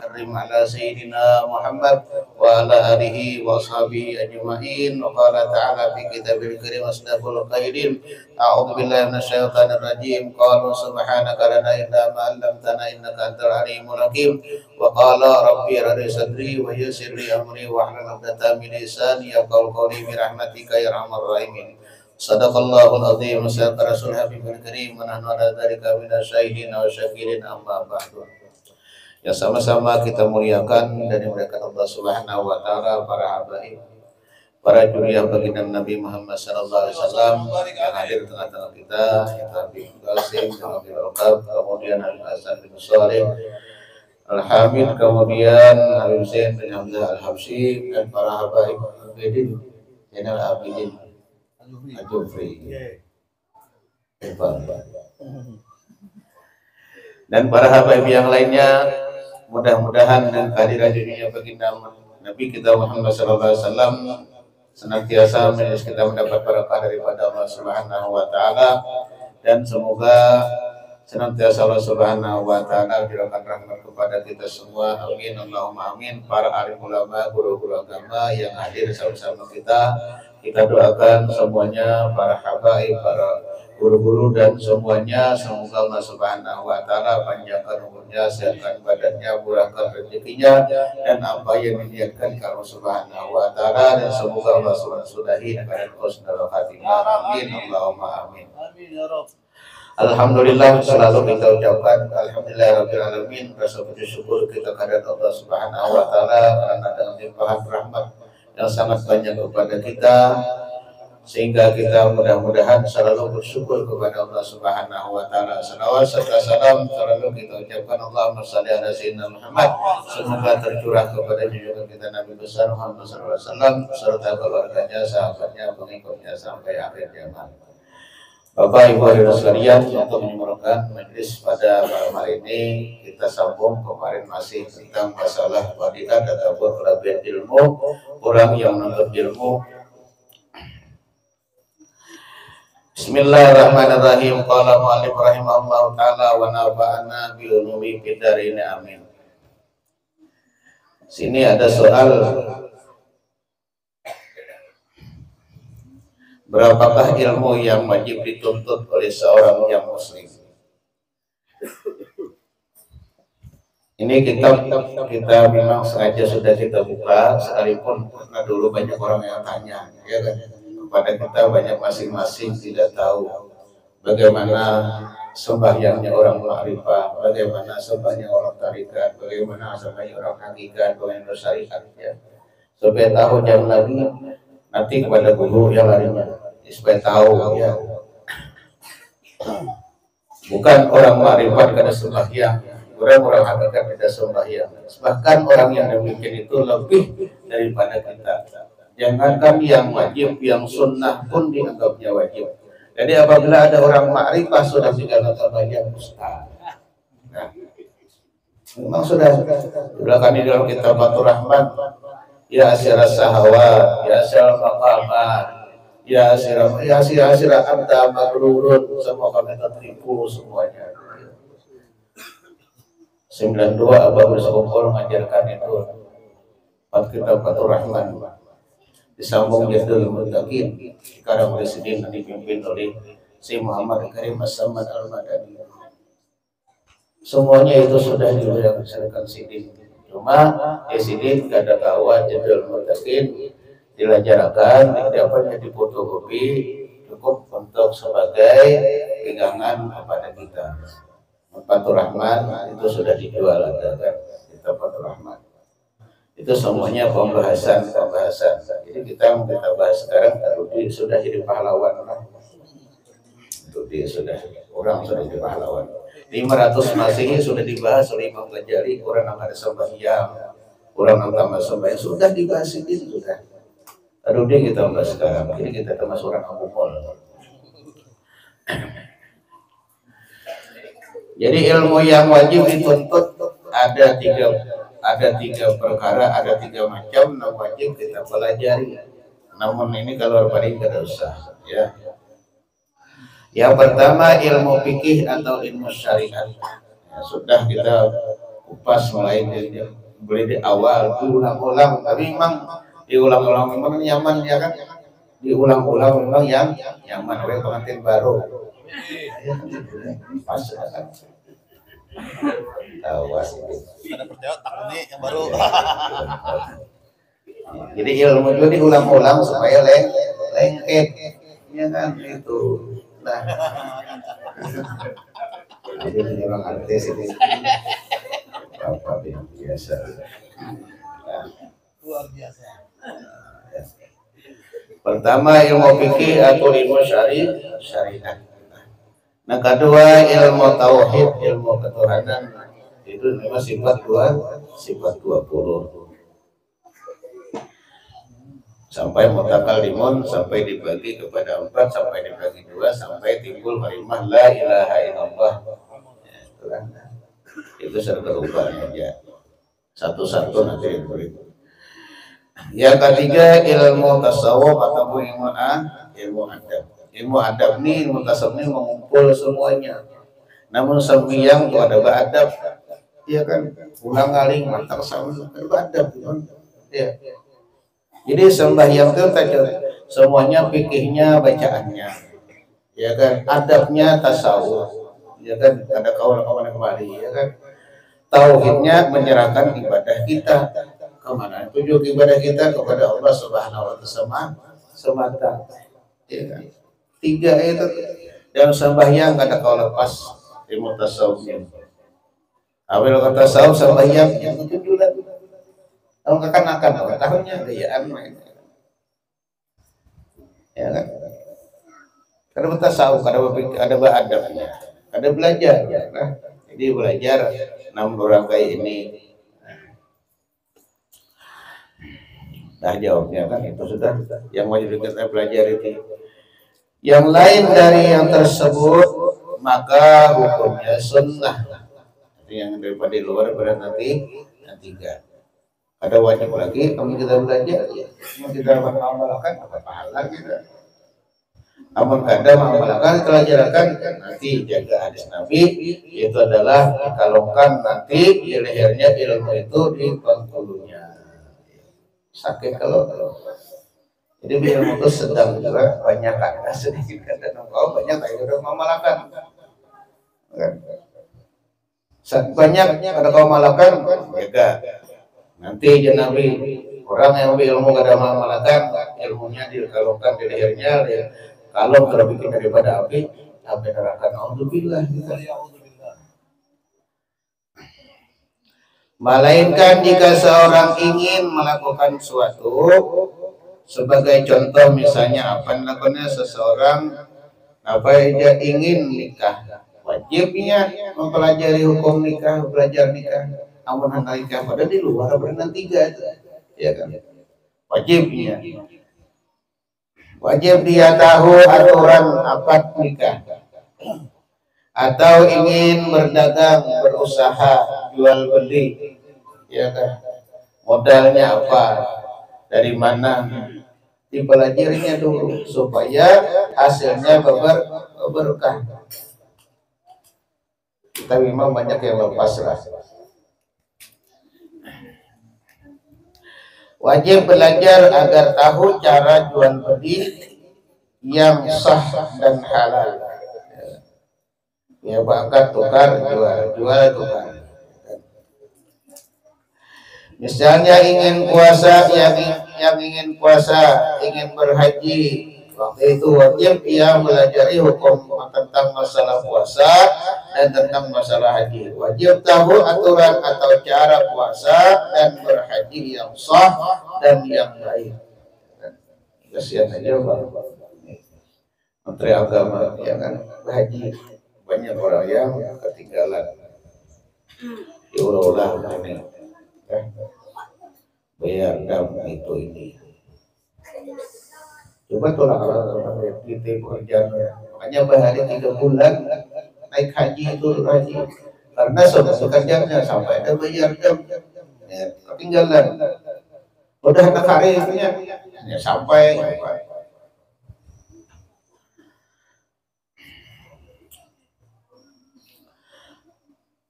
Karim ala Sayyidina Muhammad wa ala alihi wa sahbihi ajma'in. Wa qala ta'ala fi kitabil karim asdaqul qailin. A'udzu billahi minasyaitonir rajim. Qalu subhanaka lana illa ma 'allamtana innaka antal alimul hakim. Wa qala rabbi radi sadri wa yassir li amri wa hlul 'uqdatam min lisani yafqahu qawli bi rahmatika ya arhamar rahimin. Sadaqallahul azim. Sadaqa rasul habibul karim. Wa nahnu ala dzalika minasyahidin wa syakirin amma ba'du. Ya sama-sama kita muliakan dan dimuliakan Allah Subhanahu wa taala, para habaib, para juriah baginda Nabi Muhammad sallallahu alaihi wasallam yang hadir di tengah-tengah kita, yang Habib Qasim, yang Habib Al-Qab, kemudian Habib Hasan bin Shalih Al-Hamid, kemudian Habib Zain bin Hamzah Al-Habsyi, dan para habaib Abidin, Zainal Abidin Al-Jufri, dan para habaib yang lainnya. Mudah-mudahan dengan kehadiran dunia baginda Nabi kita Muhammad sallallahu alaihi wasallam senantiasa kita mendapat berkah daripada Allah Subhanahu wa taala, dan semoga senantiasa Allah Subhanahu wa taala memberikan rahmat kepada kita semua. Amin Allahumma amin. Para alim ulama, guru-guru agama yang hadir bersama kita doakan semuanya, para habaib, para guru-guru dan semuanya, semoga Allah Subhanahu wa taala panjangkan umurnya, sehatkan badannya, murahkan rezekinya, dan apa yang diniatkan Allah Subhanahu wa taala, dan semoga Allah Subhanahu sudahi dengan husnul khatimah. Amin Allahumma amin. Amin ya Rabb. Alhamdulillah, selalu kita ucapkan alhamdulillahirabbil alamin, rasa puji syukur kita kehadirat Allah Subhanahu wa taala karena dengan limpahan rahmat yang sangat banyak kepada kita, sehingga kita mudah-mudahan selalu bersyukur kepada Allah Subhanahu wa taala. Salawat serta salam selalu kita ucapkan Allahumma shalli ala sayyidina Muhammad, semoga tercurah kepada junjungan kita Nabi besar Muhammad sallallahu alaihi wasallam serta keluarganya, sahabatnya, pengikutnya sampai akhir zaman. Bapak Ibu hadirin sekalian, untuk menyempurnakan majelis pada malam hari ini, kita sambung kemarin masih tentang masalah fadilat ataupun kelebihan ilmu, orang yang menuntut ilmu. Bismillahirrahmanirrahim. Qala mu'allif rahimahullahu ta'ala wa nafa'ana bi ulumi fid dharain amin. Sini ada soal, berapakah ilmu yang wajib dituntut oleh seorang yang muslim? Ini kitab kita memang sengaja sudah kita buka, sekalipun karena dulu banyak orang yang tanya, ya kan? Pada kita banyak masing-masing tidak tahu bagaimana sembahyangnya orang ma'rifah, bagaimana sembahyang orang tarikat, bagaimana sembahyang orang hakikat, bagaimana syariat, ya. Supaya tahu jangan lagi nanti kepada guru yang larinya, supaya tahu, ya. Bukan orang ma'rifat kada sembahyang, orang hakikat tidak sembahyang. Bahkan orang yang demikian itu lebih daripada kita. Jangankan yang wajib, yang sunnah pun dianggapnya wajib. Jadi apabila ada orang ma'rifah sudah segala sembahyang mustahil. Nah, memang sudah belakang di dalam kitab Fathur Rahman, ya asyara sahawat, ya asyara maqamat, ya asyara abda magrurun, semua kami tertipu semuanya. 92 abah bersekongkol mengajarkan itu kitab Fathur Rahman. Disambung Jadul Muttaqin sekarang presiden dipimpin oleh Syekh Muhammad Karim As-Samad Al-Madani. Semuanya itu sudah dilaksanakan sidin. Cuma sidin kada kawan Jadul Muttaqin dilajarkan, dapatnya difotokopi, cukup untuk sebagai pegangan kepada kita. Fathur Rahman itu sudah dijual, ada kan? Kita Fathur Rahman. Itu semuanya pembahasan. Jadi kita bahas sekarang, Rudi sudah jadi pahlawan. Rudi sudah jadi pahlawan. 500 Masehi sudah dibahas oleh Imam Ghazali, orang yang ada sembahyang, orang yang tambah sembahyang sudah dibahas ini sudah. Rudi kita bahas sekarang. Jadi kita termasuk orang Abu-Mul. Jadi ilmu yang wajib dituntut ada tiga perkara, ada 3 macam yang wajib kita pelajari. Namun ini kalau paling tidak usah, ya. Yang pertama ilmu fikih atau ilmu syariat. Ya, sudah kita kupas mulai boleh di awal diulang-ulang, tapi memang diulang-ulang memang nyaman ya kan, diulang-ulang memang yang nyaman. Oleh pengantin baru pas kan awas ada percaya takutnya yang baru. jadi ilmu itu diulang-ulang supaya lengket ya kan itu. Nah jadi orang artis ini apa biasa. Nah, Luar biasa. Pertama ilmu fikih atau ilmu syariat. Nah kedua ilmu tauhid, ilmu ketuhanan, itu memang sifat 20 sampai mutakalimun, sampai dibagi kepada 4, sampai dibagi 2, sampai timbul kalimah la ilaha illallah. Itu serta ubah aja satu-satu nanti itu. Yang ketiga ilmu tasawuf atau ilmu adab. Ilmu adab ini, ilmu tasawuf ini mengumpul semuanya. Namun sembiang itu ada adab, iya kan? Ulang aling mantap sama adab, ya. Jadi sembahyang itu semuanya fikihnya, bacaannya, ya kan? Adabnya tasawuf, ya kan? Ada kawan-kawan kembali, ya kan? Tauhidnya menyerahkan ibadah kita kemana? Tujuh ibadah kita kepada Allah Subhanahu wa Ta'ala semata, ya kan? 3 itu dan sembahyang ada kau lepas ilmu tasawufnya. Awal kata tasawuf sembahyang yang 7 lagi. Kalau akan tahunnya gayaan main. Ya kan? Karena tasawuf ada adabnya, ada belajar ya. Nah, jadi belajar 6 orang kayak ini. Nah jawabnya kan itu sudah yang wajib kita pelajari itu. Yang lain dari yang tersebut maka hukumnya sunnah. Yang daripada luar berarti nantikan. Ada wajib lagi kalau kita belajar ya, kita mengamalkan apa pahala kita. Amal kada mengamalkan pelajaran nanti jaga hadis Nabi, itu adalah dikalungkan nanti di lehernya ilmu itu di bengkulunya. Sakit kalau jadi ilmu itu sedang juga banyak kada sedikit kada nongkrong banyak tapi udah mengamalkan. Banyak ada kau malakan jaga. Nanti Nabi orang yang ilmu kada mengamalkan ilmunya dikalungkan di lehernya, kalau terbikin daripada api neraka. Alhamdulillah. Melainkan jika seorang ingin melakukan suatu, sebagai contoh misalnya apa lakukannya seseorang dia ingin nikah, wajibnya mempelajari hukum nikah, belajar nikah. Amun nikah pada di luar berenang 3 itu, ya kan? Wajibnya, wajib dia tahu aturan akad nikah, atau ingin berdagang, berusaha, jual beli, ya kan? Modalnya apa, dari mana, dipelajarinya dulu supaya hasilnya berkah. Kita memang banyak yang lepas lah. Wajib belajar agar tahu cara jual beli yang sah dan halal. Ya bakat tukar jual tukar. Misalnya ingin puasa, yang ingin puasa, ingin berhaji, waktu itu wajib ia melajari hukum tentang masalah puasa dan tentang masalah haji. Wajib tahu aturan atau cara puasa dan berhaji yang sah dan yang baik. Kasihan aja Bang Menteri Agama ya kan berhaji, banyak orang yang ketinggalan. Diulah-ulah ini. Bayar dam itu ini. Coba tolak kalau kita pekerjaan, makanya bahari 3 bulan naik haji itu haji karena sudah kerjanya sampai ada bayar dam ya, ketinggalan. Udah anak hari itunya ya, sampai.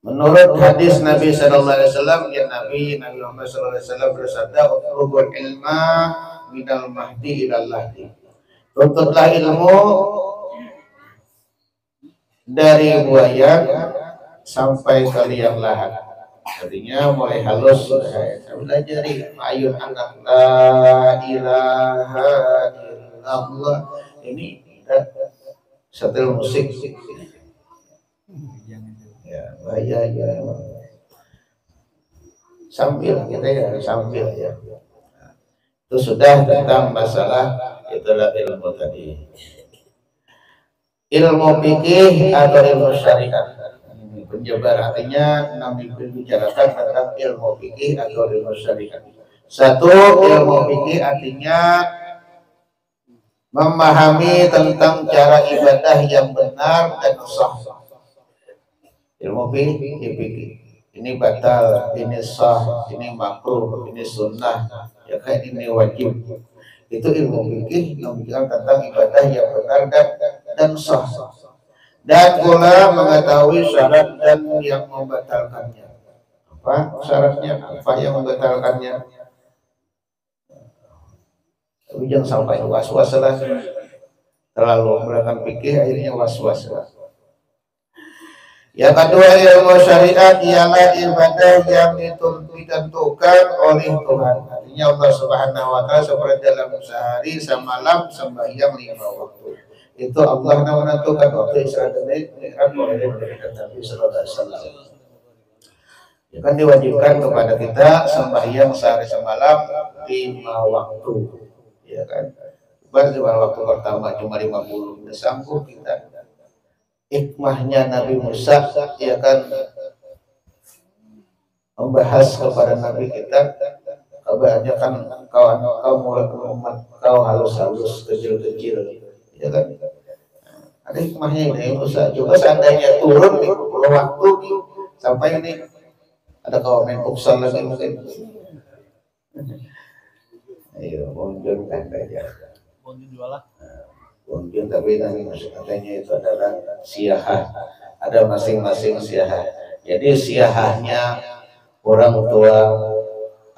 Menurut hadis Nabi Sallallahu Alaihi Wasallam, ya Nabi Muhammad Sallallahu Alaihi Wasallam bersabda, "Utlubul ilma minal mahdi ilal lahdi." Tuntutlah ilmu dari buaya sampai ke liang lahat. Artinya mulai halus saya pelajari ayun anak la ilaha illallah. Ini setel musik. Ya, bahaya ya. Sambil kita ya, sambil ya. Itu sudah tentang masalah itulah ilmu tadi. Ilmu fikih atau ilmu syariat. Ini penjabar artinya Nabi membicarakan tentang ilmu fikih atau ilmu syariat. Satu, ilmu fikih artinya memahami tentang cara ibadah yang benar dan sah. Ilmu fikih ini batal, ini sah, ini makruh, ini sunnah, ya kan ini wajib. Itu ilmu fikih yang bicara tentang ibadah yang benar dan sah. Dan pula mengetahui syarat dan yang membatalkannya. Apa syaratnya? Apa yang membatalkannya? Tapi jangan sampai was-was lah. Terlalu melakukan fikih akhirnya was-was lah. Yang kedua, ilmu syariat ialah ibadah yang ditentukan oleh Tuhan. Artinya Allah Subhanahu wa taala seperti dalam sehari semalam sembahyang 5 waktu. Itu Allah menentukan waktu Isra dan Mi'raj oleh Nabi sallallahu alaihi wasallam. Ya kan diwajibkan kepada kita sembahyang sehari semalam 5 waktu. Ya kan. Bukan cuma waktu pertama cuma 50, udah sanggup kita. Hikmahnya Nabi Musa ya kan membahas kepada Nabi kita, kebanyakan kau halus-halus kecil-kecil ya kan. Ada hikmahnya ini Musa. Coba seandainya turun nih waktu nih, sampai ini ada kawan main futsal lagi mungkin. Ayo bonjol kan aja. Bonjol jualan. Bonjol tapi nanti katanya itu adalah siahah. Ada masing-masing siahah. Jadi siahahnya orang tua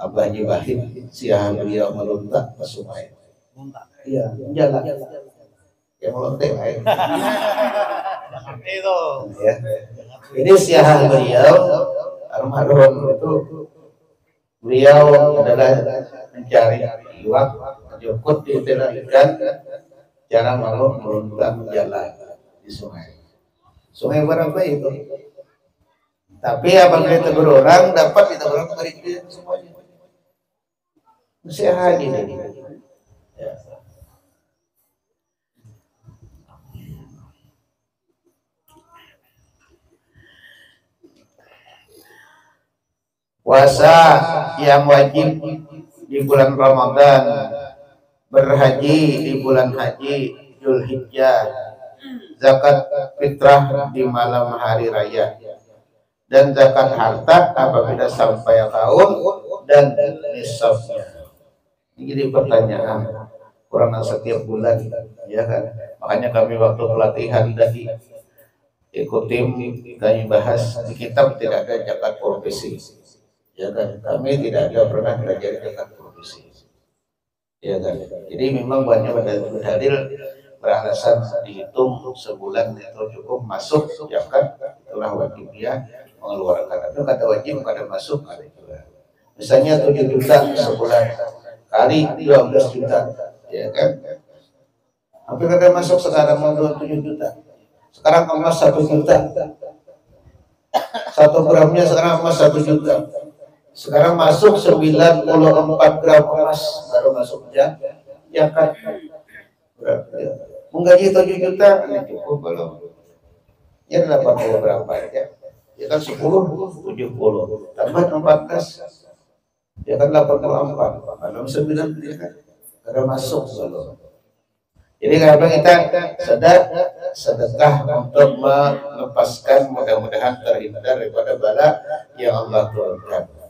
Abah Haji Bahid, siahah beliau meluntak ke sungai. Iya, jalan. Yang melontek air. Itu. Ya. Ini siahah beliau almarhum itu beliau adalah mencari iwak, jukut di telah ikan, cara malu meluntak jalan di sungai. Sungai berapa itu? Tapi apabila tegur orang dapat ditegur orang beri dia semuanya. Siahah ini. Ya. Puasa yang wajib di bulan Ramadan, berhaji di bulan haji Dzulhijjah, zakat fitrah di malam hari raya, dan zakat harta apabila sampai tahun dan nisabnya. Ini jadi pertanyaan kurang setiap bulan, ya kan? Makanya kami waktu pelatihan tadi ikuti kami bahas di kitab tidak ada zakat profesi. Ya kan, kami tidak ada pernah belajar zakat profesi. Ya kan, jadi memang banyak dalil beralasan dihitung sebulan itu cukup masuk zakat, itulah wajib dia mengeluarkan. Itu kata wajib pada masuk ada juga. Misalnya 7 juta sebulan kali 12 juta, ya kan? Hampir kata masuk sekarang mau 7 juta. Sekarang emas 1 juta. 1 gramnya sekarang emas 1 juta. Sekarang masuk 94 gram emas baru masuk ya kan menggaji 7 juta ini cukup belum ya 80 berapa ya kan 10 70 tambah 14 ya kan 84 belum 9 ya kan baru masuk belum. Jadi kalau kita sedekah untuk melepaskan mudah-mudahan terhindar daripada bala yang Allah turunkan.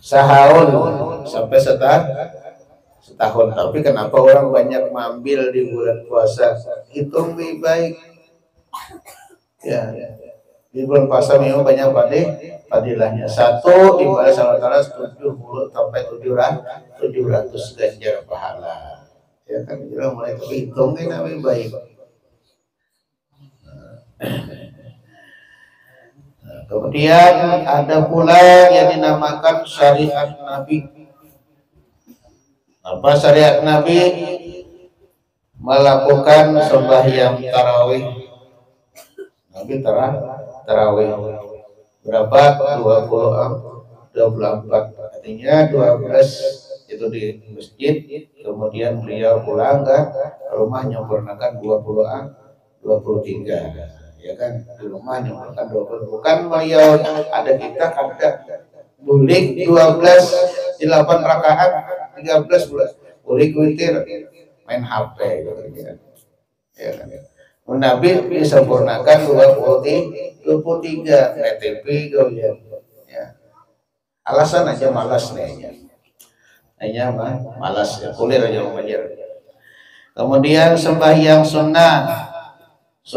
Sahur sampai setahun. Tapi kenapa orang banyak mengambil di bulan puasa? Hitung lebih baik. Ya, di bulan puasa memang banyak fadilahnya. Satu ibadah Allah Taala 70 sampai 700 ganjar pahala. Ya kan, kita mulai hitungnya lebih baik. Kemudian ada pula yang dinamakan syariat Nabi. Apa syariat Nabi? Melakukan sembahyang tarawih. Nabi tarawih berapa? 24. Artinya 12 itu di masjid. Kemudian beliau pulang ke rumah menyempurnakan 23. Ya kan, di rumah menyempurnakan 20. Bukan beliau ada kita boleh 12 8 rakaat 13 bulan boleh witir main HP gitu kan. Ya kan. Nabi disempurnakan 23 NTP ya. Alasan aja malas nih. Hanya malas ya, kulir aja mengajar. Kemudian sembahyang sunnah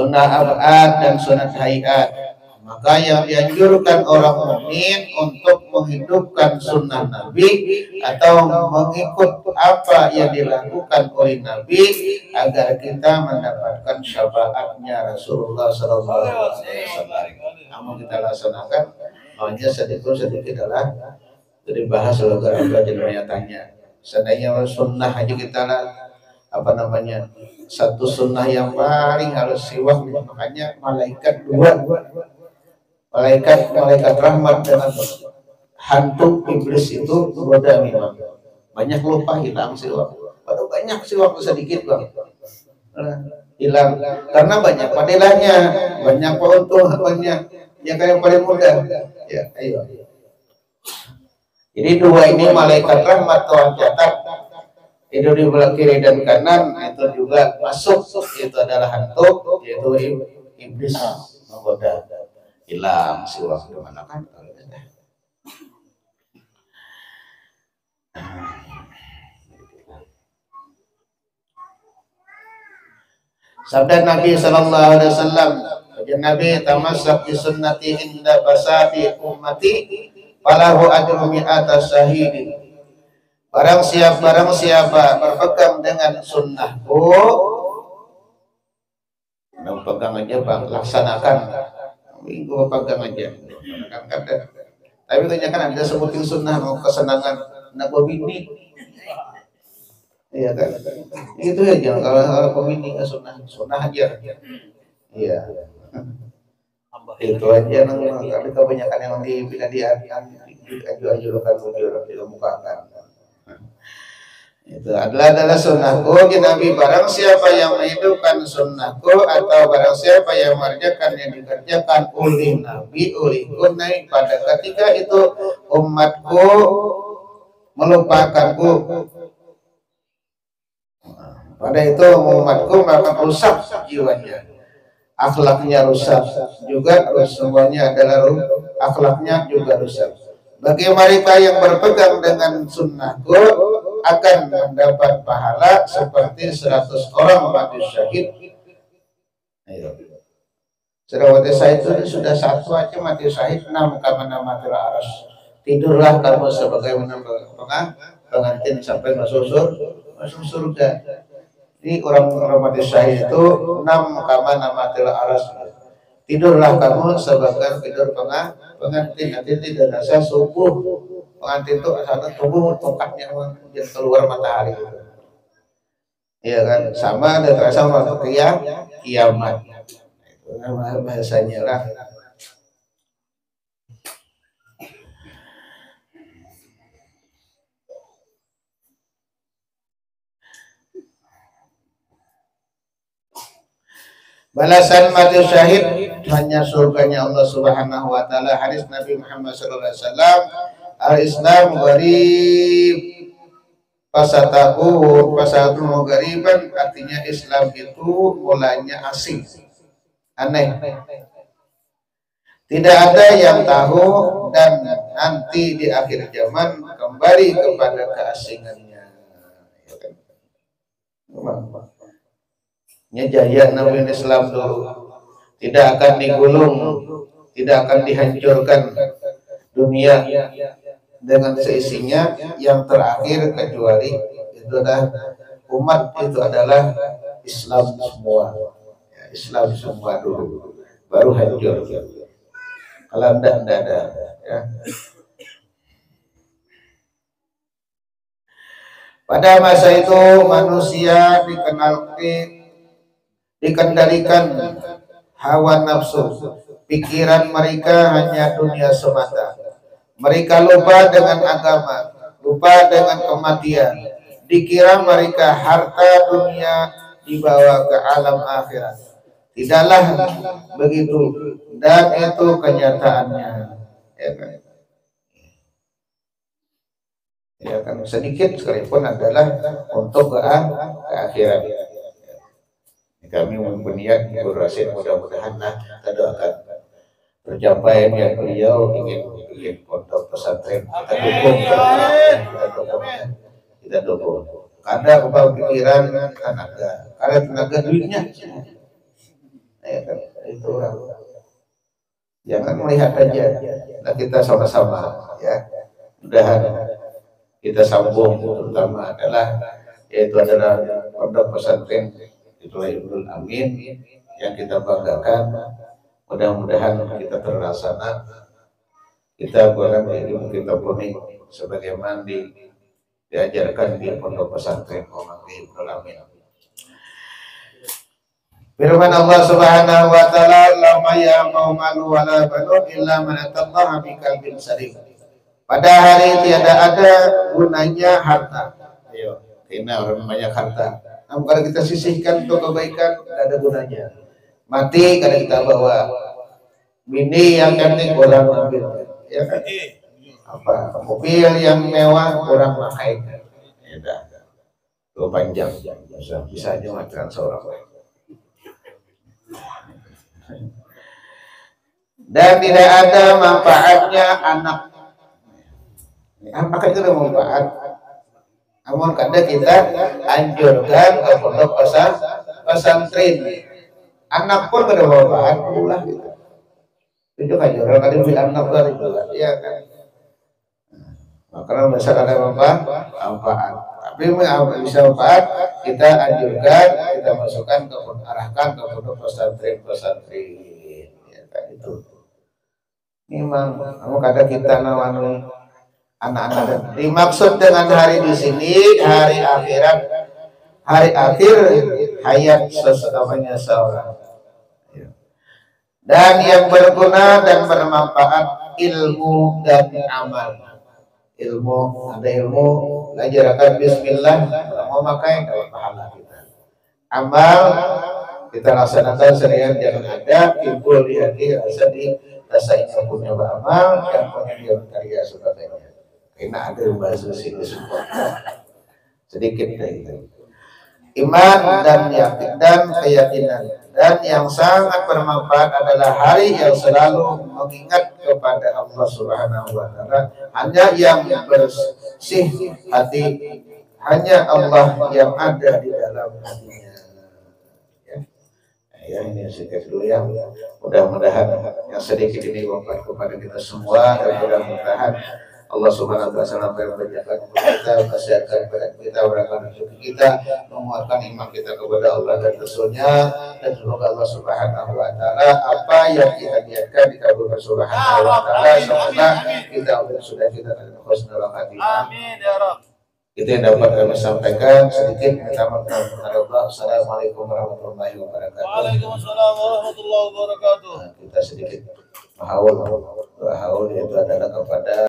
abad dan sunat hayat. Maka yang dianjurkan orang mukmin untuk menghidupkan sunnah Nabi atau mengikut apa yang dilakukan oleh Nabi agar kita mendapatkan syafaatnya Rasulullah SAW. Namun kita laksanakan, hanya sedikit adalah dibahas oleh beberapa jenayah tanya. Seandainya sunnah aja kita satu sunnah yang paling harus siwak, makanya malaikat malaikat rahmat dengan hantu iblis itu berbeda memang. Banyak lupa hilang siwak. Baru banyak siwak sedikit bang. Hilang karena banyak padilahnya, banyak keuntungannya. Yang yang paling mudah. Ya, ayo. Jadi dua ini malaikat rahmat Tuhan catat. Itu di belah kiri dan kanan itu juga masuk, itu adalah hantu, yaitu iblis menggoda. Hilang siwak di mana kan? Sabda Nabi sallallahu alaihi wasallam, Nabi tamassak bi sunnati inda fasadi ummati falahu ajru mi'ata syahidin. Barang siapa berpegang dengan sunnahku, pegang aja bang, laksanakan. Minggu pegang aja. Tapi kebanyakan ada sebutin sunnah mau kesenangan nak bini. Iya kan? Itu aja kalau pemini sunnah aja. Iya. Itu aja tapi kebanyakan yang dianjurkan dimukakan. Itu adalah sunnahku. Nabi barang siapa yang menghidupkan sunnahku atau barang siapa yang mengerjakan yang dikerjakan oleh Nabi olehku naik pada ketika itu umatku melupakanku, pada itu umatku maka rusak jiwanya, akhlaknya rusak juga, semuanya adalah akhlaknya juga rusak. Bagi mereka yang berpegang dengan sunnahku akan mendapat pahala seperti 100 orang mati syahid. Ayo. Sudah mati syahid itu sudah satu aja mati syahid, 6 kamana mati aras. Tidurlah kamu sebagai pengantin sampai masuk surga. Jadi orang mati syahid itu 6 kamana mati aras. Tidurlah kamu sebagai tidur pengantin, nanti tidak rasa subuh. Pengantin itu asal tubuh tongkatnya yang keluar matahari. Iya kan, sama ada terasa waktu kiamat. Itu bahasanya lah. Balasan mati syahid hanya surganya Allah Subhanahu wa taala. Hadis Nabi Muhammad sallallahu alaihi wasallam, al-Islam gharib fasatun ghariban, artinya Islam itu mulanya asing, aneh. Tidak ada yang tahu dan nanti di akhir zaman kembali kepada keasingannya. Jaya Nabi Islam dulu tidak akan digulung, tidak akan dihancurkan dunia dengan seisinya yang terakhir kecuali itu adalah umat itu adalah Islam semua, ya, Islam semua dulu baru hancur. Kalau tidak ada, ya. Pada masa itu manusia dikendalikan hawa nafsu, pikiran mereka hanya dunia semata. Mereka lupa dengan agama, lupa dengan kematian. Dikira mereka harta dunia dibawa ke alam akhirat. Tidaklah begitu, dan itu kenyataannya. Ya kan, sedikit sekalipun adalah untuk ke akhirat. Kami berniat Guru Rasid mudah-mudahan kita doakan tercapai niat beliau ingin bikin pondok pesantren. Kita dukung. Karena kepala pikiran tenaga, karena tenaga duitnya. Ya kan, itu orang. Jangan melihat aja. Nah, kita sama-sama ya. Mudahan kita sambung, terutama yaitu adalah pondok pesantren itulah Ibnul Amin yang kita banggakan. Mudah-mudahan kita terlaksana, kita bukan ilmu kita penuhi sebagaimana diajarkan di pondok pesantren Ibnul Amin. Firman Allah Subhanahu wa taala, "La ya'mau malu wa la banun illa man atallaha bi qalbin salim." Pada hari tidak ada gunanya harta. Ayo, ini orang banyak harta. Namun kalau kita sisihkan untuk kebaikan, tidak ada gunanya. Mati kalau kita bawa bini yang cantik orang ambil, ya kan? Apa mobil yang mewah orang pakai, ya dah. Itu panjang, bisa aja makan seorang. Dan tidak ada manfaatnya anak. Apakah itu ada manfaat? Namun kadang kita anjurkan ke pondok pesantren. Anak pun ada manfaat pula gitu. Itu kan orang kadang beli anak dari juga, ya kan. Karena misalnya ada manfaat. Tapi bisa manfaat kita anjurkan, kita masukkan ke arahkan ke pondok pesantren. Ya kan itu. Memang kamu kadang kita nawani anak-anak. Dimaksud dengan hari di sini hari akhirat, hari akhir hayat seorang. Dan yang berguna dan bermanfaat ilmu dan amal. Ilmu, ada ilmu, belajarkan bismillah, mau makai dapat pahala kita. Amal kita laksanakan seharian, jangan ada timbul di hati rasa rasa ingin punya beramal dan punya dia karya sebagainya. Karena ada bahasa sini semua sedikit dari itu. Iman dan yakin dan keyakinan, dan yang sangat bermanfaat adalah hari yang selalu mengingat kepada Allah Subhanahu wa taala. Hanya yang bersih hati, hanya Allah yang ada di dalam hatinya. Ya, ini sedikit dulu ya. Mudah-mudahan yang sedikit ini bermanfaat kepada kita semua, dan mudah-mudahan Allah Subhanahu wa taala memberkahi kita, kesehatan kita, berkah rezeki kita, menguatkan iman kita kepada Allah dan Rasul-Nya, dan semoga Allah Subhanahu wa taala apa yang kita niatkan dikabulkan Subhanahu wa taala. Semoga kita sudah kita dengan husnul khatimah. Amin ya rabb. Itu yang dapat kami sampaikan sedikit. Minta maaf kepada Allah. Assalamualaikum warahmatullahi wabarakatuh. Waalaikumsalam warahmatullahi wabarakatuh. Kita sedikit haul yaitu adalah kepada